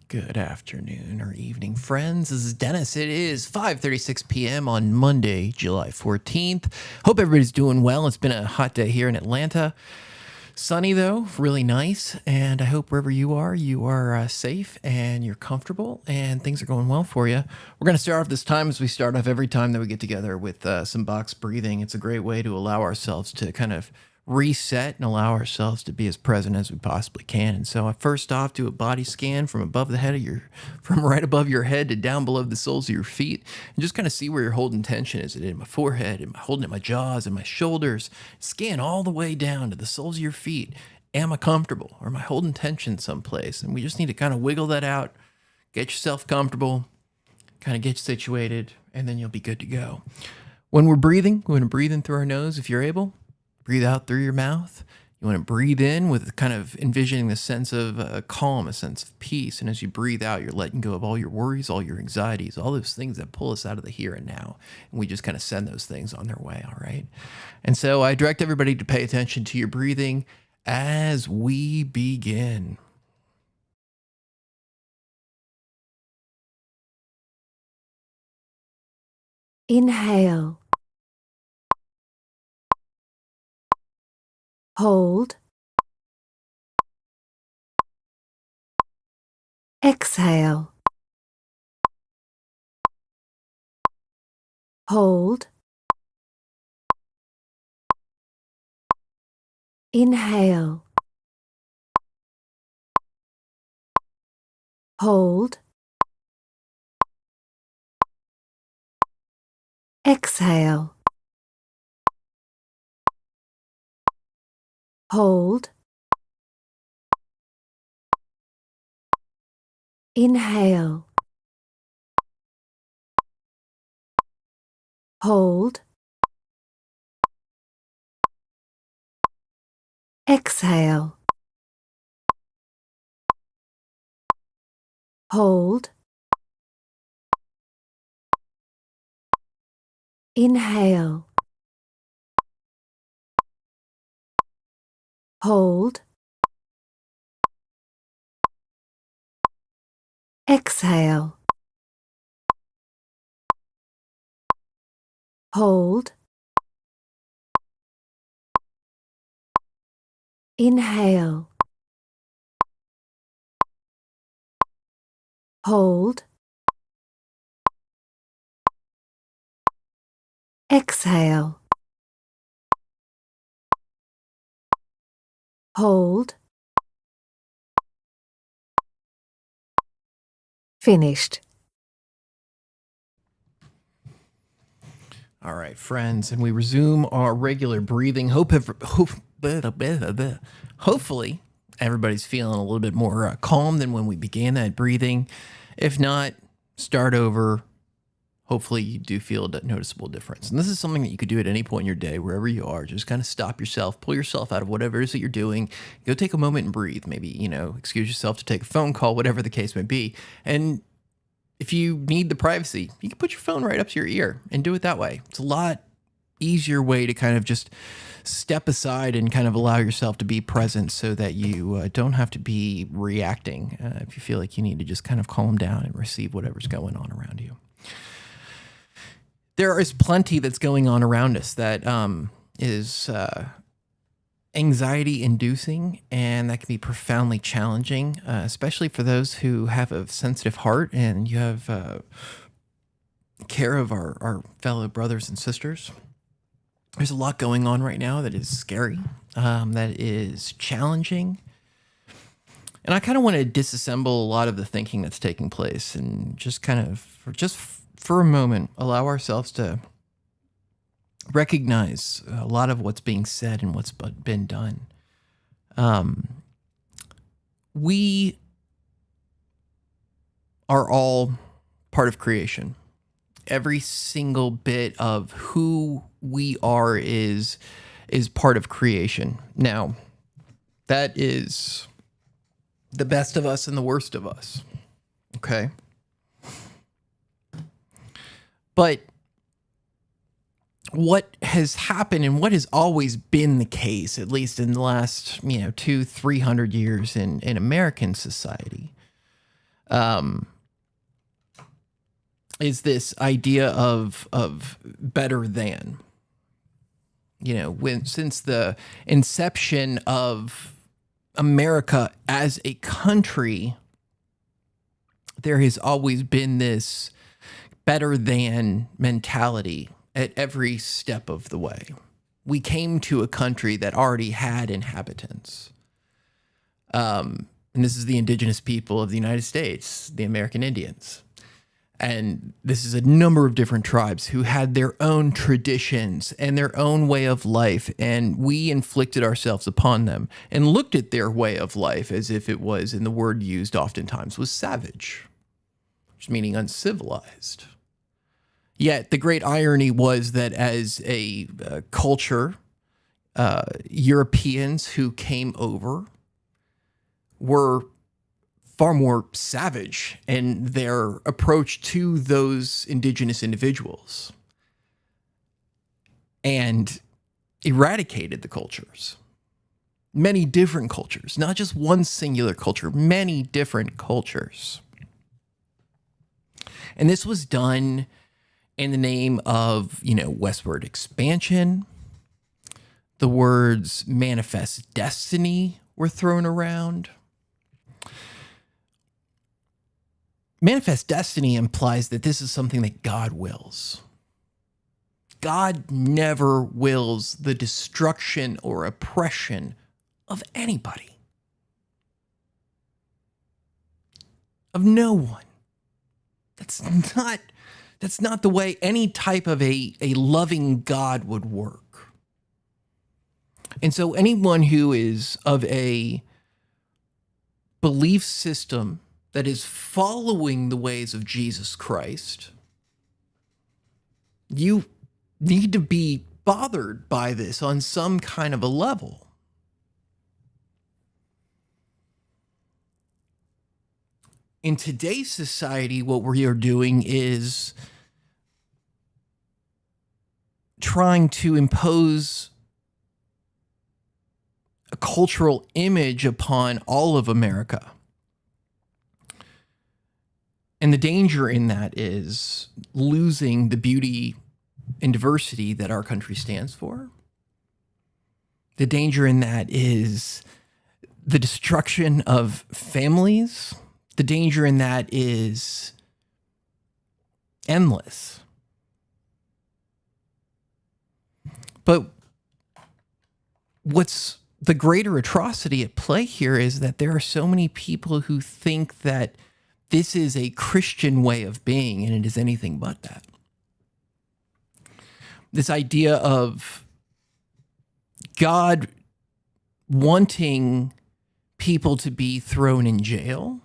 Good afternoon or evening, friends. This is Dennis. It is 5:36 p.m. on Monday, July 14th. Hope everybody's doing well. It's been a hot day here in Atlanta. Sunny, though, really nice. And I hope wherever you are safe and you're comfortable and things are going well for you. We're going to start off this time as we start off every time that we get together with some box breathing. It's a great way to allow ourselves to kind of reset and allow ourselves to be as present as we possibly can. And so I first off do a body scan from above the head of from right above your head to down below the soles of your feet, and just kind of see where you're holding tension. Is it in my forehead? Am I holding it in my jaws and my shoulders? Scan all the way down to the soles of your feet. Am I comfortable, or am I holding tension someplace? And we just need to kind of wiggle that out, get yourself comfortable, kind of get situated, and then you'll be good to go. When we're breathing, we're going to breathe in through our nose if you're able. Breathe out through your mouth. You want to breathe in with kind of envisioning the sense of calm, a sense of peace. And as you breathe out, you're letting go of all your worries, all your anxieties, all those things that pull us out of the here and now. And we just kind of send those things on their way, all right? And so I direct everybody to pay attention to your breathing as we begin. Inhale. Hold. Exhale. Hold. Inhale. Hold. Exhale. Hold. Inhale. Hold. Exhale. Hold. Inhale. Hold. Exhale. Hold. Inhale. Hold. Exhale. Hold. Finished. All right, friends, and we resume our regular breathing. Hopefully, everybody's feeling a little bit more calm than when we began that breathing. If not, start over. Hopefully, you do feel a noticeable difference. And this is something that you could do at any point in your day, wherever you are. Just kind of stop yourself, pull yourself out of whatever it is that you're doing. Go take a moment and breathe. Maybe, excuse yourself to take a phone call, whatever the case may be. And if you need the privacy, you can put your phone right up to your ear and do it that way. It's a lot easier way to kind of just step aside and kind of allow yourself to be present so that you don't have to be reacting if you feel like you need to just kind of calm down and receive whatever's going on around you. There is plenty that's going on around us that is anxiety inducing, and that can be profoundly challenging, especially for those who have a sensitive heart and you have care of our fellow brothers and sisters. There's a lot going on right now that is scary, that is challenging. And I kind of want to disassemble a lot of the thinking that's taking place and just kind of, for a moment, allow ourselves to recognize a lot of what's being said and what's been done. We are all part of creation. Every single bit of who we are is part of creation. Now, that is the best of us and the worst of us. Okay? But what has happened and what has always been the case, at least in the last, 200-300 years in American society, is this idea of better than. Since the inception of America as a country, there has always been this better than mentality at every step of the way. We came to a country that already had inhabitants. And this is the indigenous people of the United States, the American Indians. And this is a number of different tribes who had their own traditions and their own way of life. And we inflicted ourselves upon them and looked at their way of life as if it was, and the word used oftentimes was savage, which meaning uncivilized. Yet the great irony was that as a culture, Europeans who came over were far more savage in their approach to those indigenous individuals and eradicated the cultures. Many different cultures, not just one singular culture, many different cultures. And this was done in the name of, westward expansion. The words manifest destiny were thrown around. Manifest destiny implies that this is something that God wills. God never wills the destruction or oppression of anybody. Of no one. That's not the way any type of a loving God would work. And so anyone who is of a belief system that is following the ways of Jesus Christ, you need to be bothered by this on some kind of a level. In today's society, what we are doing is trying to impose a cultural image upon all of America. And the danger in that is losing the beauty and diversity that our country stands for. The danger in that is the destruction of families. The danger in that is endless. But what's the greater atrocity at play here is that there are so many people who think that this is a Christian way of being, and it is anything but that. This idea of God wanting people to be thrown in jail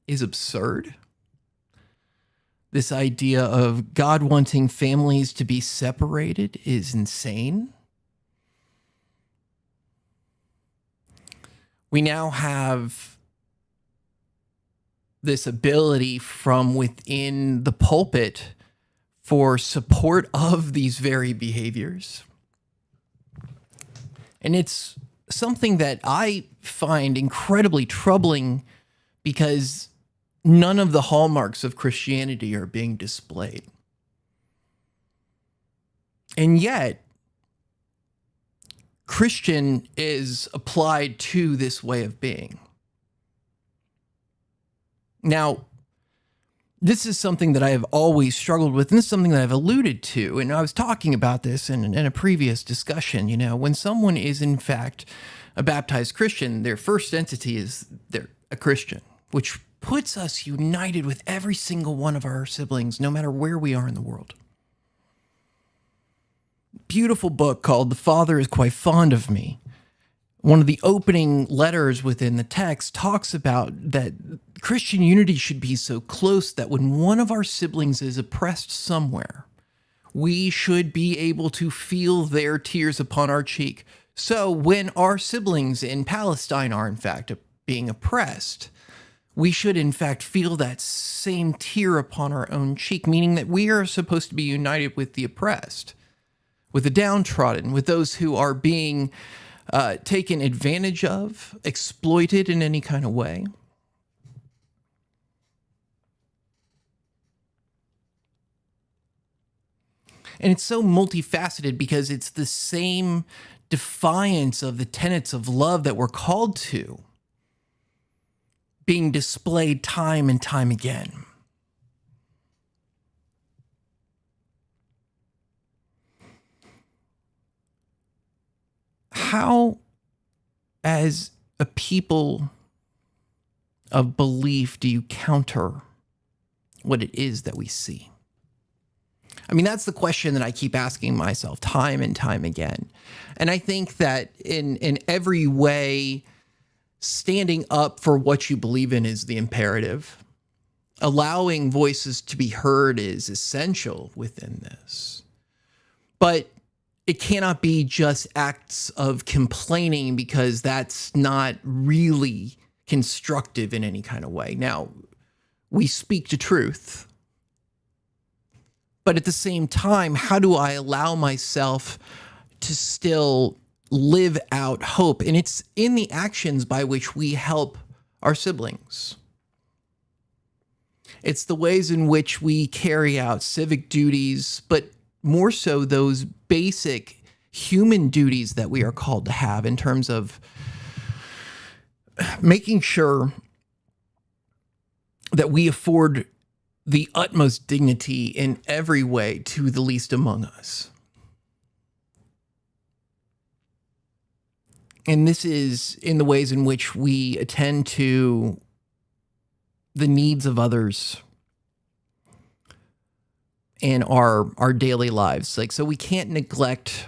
is absurd. This idea of God wanting families to be separated is insane. We now have this ability from within the pulpit for support of these very behaviors. And it's something that I find incredibly troubling because none of the hallmarks of Christianity are being displayed. And yet, Christian is applied to this way of being. Now, this is something that I have always struggled with, and this is something that I've alluded to. And I was talking about this in a previous discussion. You know, when someone is in fact a baptized Christian, their first entity is they're a Christian, which puts us united with every single one of our siblings, no matter where we are in the world. Beautiful book called The Father is Quite Fond of Me. One of the opening letters within the text talks about that Christian unity should be so close that when one of our siblings is oppressed somewhere, we should be able to feel their tears upon our cheek. So when our siblings in Palestine are in fact being oppressed, we should in fact feel that same tear upon our own cheek, meaning that we are supposed to be united with the oppressed, with the downtrodden, with those who are being taken advantage of, exploited in any kind of way. And it's so multifaceted because it's the same defiance of the tenets of love that we're called to being displayed time and time again. How, as a people of belief, do you counter what it is that we see? I mean, that's the question that I keep asking myself time and time again. And I think that in every way, standing up for what you believe in is the imperative. Allowing voices to be heard is essential within this. But it cannot be just acts of complaining, because that's not really constructive in any kind of way. Now, we speak to truth, but at the same time, how do I allow myself to still live out hope? And it's in the actions by which we help our siblings. It's the ways in which we carry out civic duties, but more so those basic human duties that we are called to have in terms of making sure that we afford the utmost dignity in every way to the least among us. And this is in the ways in which we attend to the needs of others in our daily lives. Like, so we can't neglect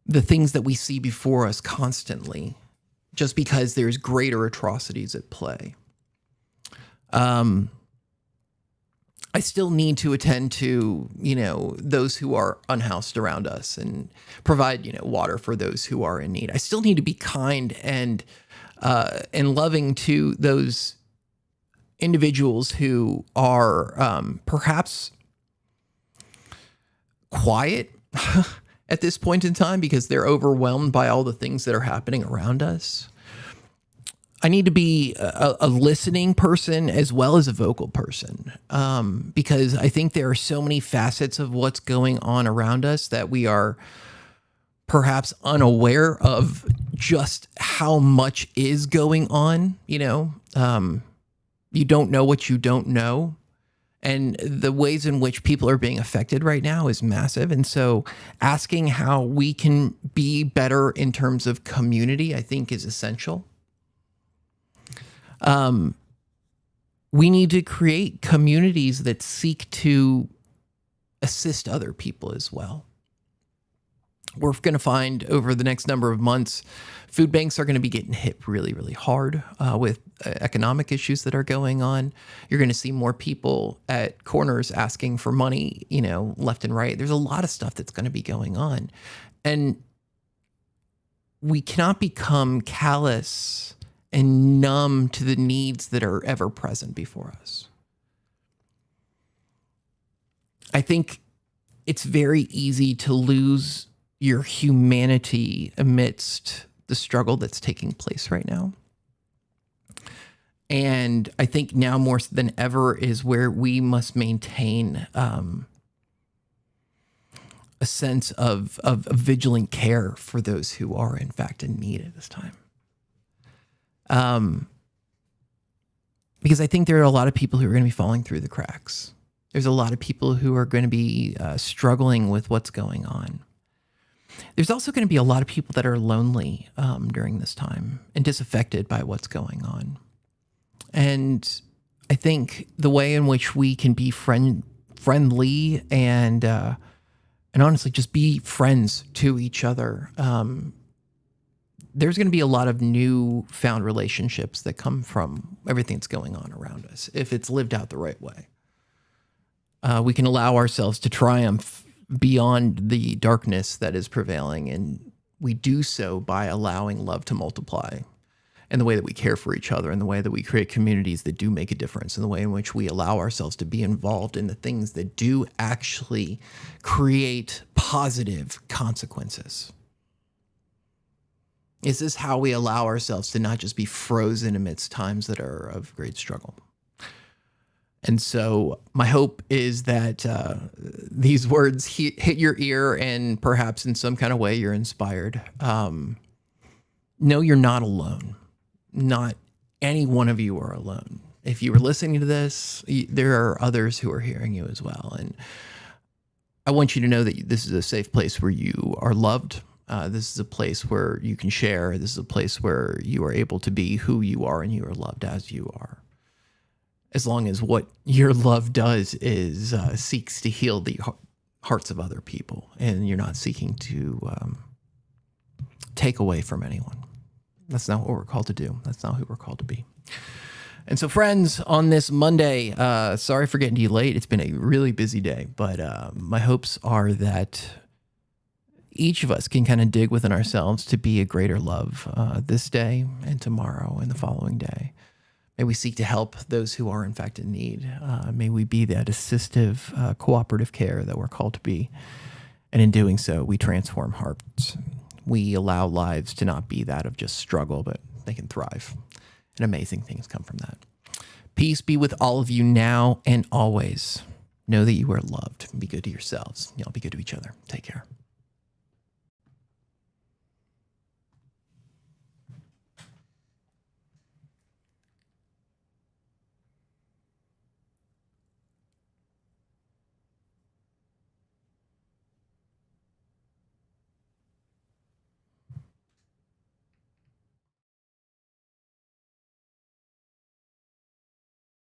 the things that we see before us constantly just because there's greater atrocities at play. I still need to attend to, those who are unhoused around us and provide, water for those who are in need. I still need to be kind and loving to those individuals who are perhaps quiet at this point in time because they're overwhelmed by all the things that are happening around us. I need to be a listening person as well as a vocal person, because I think there are so many facets of what's going on around us that we are perhaps unaware of just how much is going on. You don't know what you don't know. And the ways in which people are being affected right now is massive. And so asking how we can be better in terms of community, I think, is essential. We need to create communities that seek to assist other people as well. We're going to find over the next number of months, food banks are going to be getting hit really, really hard with economic issues that are going on. You're going to see more people at corners asking for money, left and right. There's a lot of stuff that's going to be going on. And we cannot become callous and numb to the needs that are ever present before us. I think it's very easy to lose your humanity amidst the struggle that's taking place right now. And I think now more than ever is where we must maintain a sense of vigilant care for those who are in fact in need at this time. because I think there are a lot of people who are going to be falling through the cracks. There's a lot of people who are going to be struggling with what's going on. There's also going to be a lot of people that are lonely during this time and disaffected by what's going on. And I think the way in which we can be friendly and honestly just be friends to each other, there's going to be a lot of new found relationships that come from everything that's going on around us if it's lived out the right way. We can allow ourselves to triumph beyond the darkness that is prevailing, and we do so by allowing love to multiply, and the way that we care for each other, and the way that we create communities that do make a difference, and the way in which we allow ourselves to be involved in the things that do actually create positive consequences. Is this how we allow ourselves to not just be frozen amidst times that are of great struggle? And so my hope is that these words hit your ear, and perhaps in some kind of way you're inspired. No, you're not alone. Not any one of you are alone. If you were listening to this, there are others who are hearing you as well. And I want you to know that this is a safe place where you are loved. This is a place where you can share. This is a place where you are able to be who you are, and you are loved as you are. As long as what your love does is seeks to heal the hearts of other people, and you're not seeking to take away from anyone. That's not what we're called to do. That's not who we're called to be. And so, friends, on this Monday, sorry for getting to you late. It's been a really busy day, but my hopes are that each of us can kind of dig within ourselves to be a greater love this day and tomorrow and the following day. May we seek to help those who are in fact in need. May we be that assistive, cooperative care that we're called to be. And in doing so, we transform hearts. We allow lives to not be that of just struggle, but they can thrive. And amazing things come from that. Peace be with all of you now and always. Know that you are loved. Be good to yourselves. Y'all be good to each other. Take care.